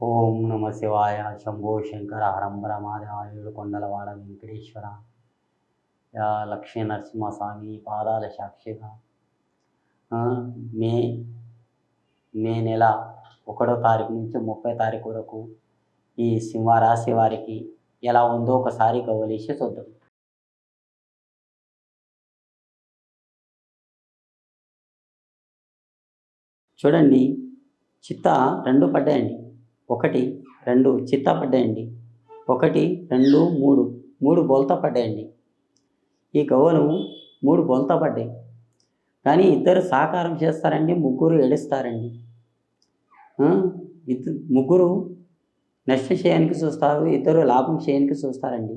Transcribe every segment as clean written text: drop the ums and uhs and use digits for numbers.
ఓం నమ శివాయ. శంభో శంకర హరంబర మాధవ ఏడుకొండలవాడ వెంకటేశ్వర. లక్ష్మీ నరసింహస్వామి పాదాల సాక్షిగా మే మే నెల 1వ తారీఖు నుంచి 30వ తారీఖు వరకు ఈ సింహరాశి వారికి ఎలా ఉందో ఒకసారి గమనించి చూద్దాం. చూడండి, చిత్త 2 పడ్డాయండి. 1, 2 చిత్త పడ్డాయండి. 1, 2, 3 బోల్తా పడ్డాయండి. ఈ గవ్వలు 3 బోల్తా పడ్డాయి. కానీ ఇద్దరు సహకారం చేస్తారండి, ముగ్గురు ఏడుస్తారండి. ముగ్గురు నష్టం చేయడానికి చూస్తారు, ఇద్దరు లాభం చేయడానికి చూస్తారండి.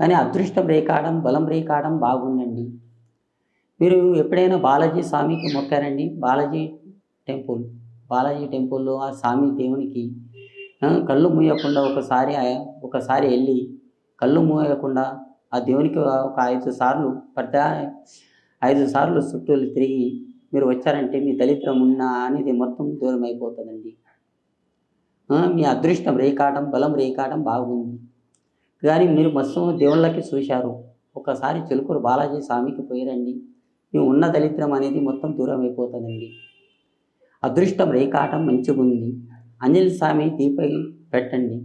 కానీ అదృష్టం రేకాడం, బలం రేకాడం బాగుందండి. మీరు ఎప్పుడైనా బాలాజీ స్వామికి మొక్కారండి? బాలాజీ టెంపుల్లో ఆ స్వామి దేవునికి కళ్ళు మూయకుండా ఒకసారి వెళ్ళి కళ్ళు మూయకుండా ఆ దేవునికి ఒక 5 సార్లు 5 సార్లు చుట్టూ తిరిగి మీరు వచ్చారంటే మీ దరిద్రం ఉన్నా అనేది మొత్తం దూరం అయిపోతుందండి. మీ అదృష్టం రేకాటం, బలం రేకాటం బాగుంది. కానీ మీరు మస్తు దేవుళ్ళకి చూశారు. ఒకసారి చిలుకూరు బాలాజీ స్వామికి పోయిరండి, మీ ఉన్న దరిద్రం అనేది మొత్తం దూరం అయిపోతుందండి. అదృష్టం రేకాటం మంచిగా ఉంది. ఆంజనేయ స్వామి దీపం పెట్టండి,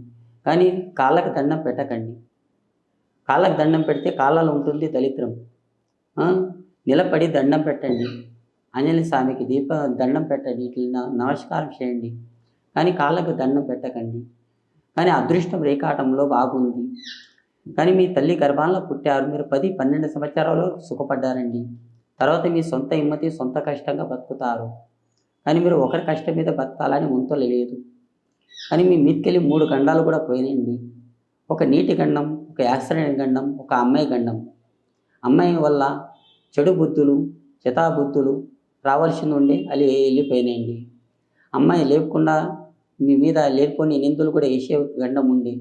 కానీ కాళ్ళకు దండం పెట్టకండి. కాళ్ళకు దండం పెడితే కాళ్ళలో ఉంటుంది దరిద్రం. నిలబడి దండం పెట్టండి, ఆంజనేయ స్వామికి దండం పెట్టండి, ఇట్లా నమస్కారం చేయండి, కానీ కాళ్ళకు దండం పెట్టకండి. కానీ అదృష్టం రేకాటంలో బాగుంది. కానీ మీ తల్లి గర్భాల్లో పుట్టారు, మీరు 10-12 సంవత్సరాలు సుఖపడ్డారండి. తర్వాత మీ సొంత హిమ్మతి, సొంత కష్టంగా బతుకుతారు. కానీ మీరు ఒకరి కష్టం మీద బతకాలని ముంతలు లేదు. కానీ మీ మీదకెళ్ళి 3 గండాలు కూడా పోయినాయండి. ఒక నీటి గండం, ఒక యాక్సిడెంట్ గండం, ఒక అమ్మాయి గండం. అమ్మాయి వల్ల చెడు బుద్ధులు, చితాబుద్ధులు రావాల్సింది ఉండి అది వెళ్ళిపోయినాయండి. అమ్మాయి లేకుండా మీ మీద లేకపోని నిందులు కూడా వేసే గండం ఉంది,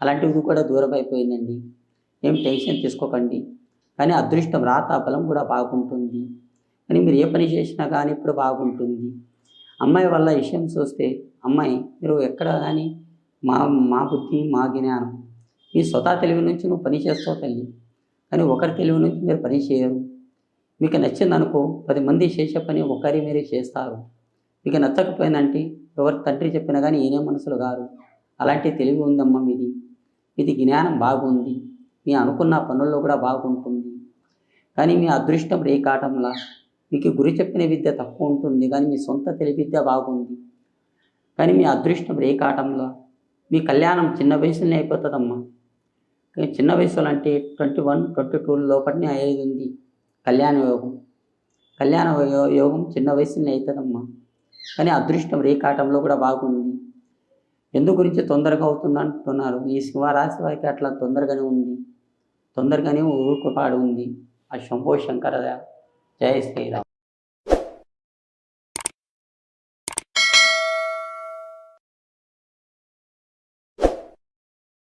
అలాంటివి కూడా దూరం అయిపోయిందండి. ఏం టెన్షన్ తీసుకోకండి. కానీ అదృష్టం రాత బలం కూడా బాగుంటుంది. కానీ మీరు ఏ పని చేసినా కానీ ఇప్పుడు బాగుంటుంది. అమ్మాయి వల్ల విషయం చూస్తే, అమ్మాయి మీరు ఎక్కడ కానీ మా బుద్ధి, మా జ్ఞానం, మీ స్వతహా తెలివి నుంచి నువ్వు పని చేస్తావు తల్లి, కానీ ఒకరి తెలివి నుంచి మీరు పని చేయరు. మీకు నచ్చిందనుకో 10 మంది చేసే పని ఒకరి మీరే చేస్తారు. మీకు నచ్చకపోయిందంటే ఎవరి తండ్రి చెప్పినా కానీ ఈయనే మనసులు గారు. అలాంటి తెలివి ఉందమ్మా మీది. ఇది జ్ఞానం బాగుంది, మీ అనుకున్న పనుల్లో కూడా బాగుంటుంది. కానీ మీ అదృష్టం రేకాటంలా మీకు గురి చెప్పిన విద్య తక్కువ ఉంటుంది, కానీ మీ సొంత తెలివి విద్య బాగుంది. కానీ మీ అదృష్టం రేకాటంలో మీ కళ్యాణం చిన్న వయసులోనే అయిపోతుందమ్మా. చిన్న వయసులో అంటే 21, 22 లోపలనే అయ్యేది ఉంది కళ్యాణ యోగం చిన్న వయసులోనే అవుతుందమ్మా. కానీ అదృష్టం రేకాటంలో కూడా బాగుంది. ఎందు గురించి తొందరగా అవుతుంది అంటున్నారు. ఈ సింహరాశి వారికి అట్లా తొందరగానే ఊరుకుపాడు ఉంది. ఆ శంభో శంకర. జై శ్రీరామ్.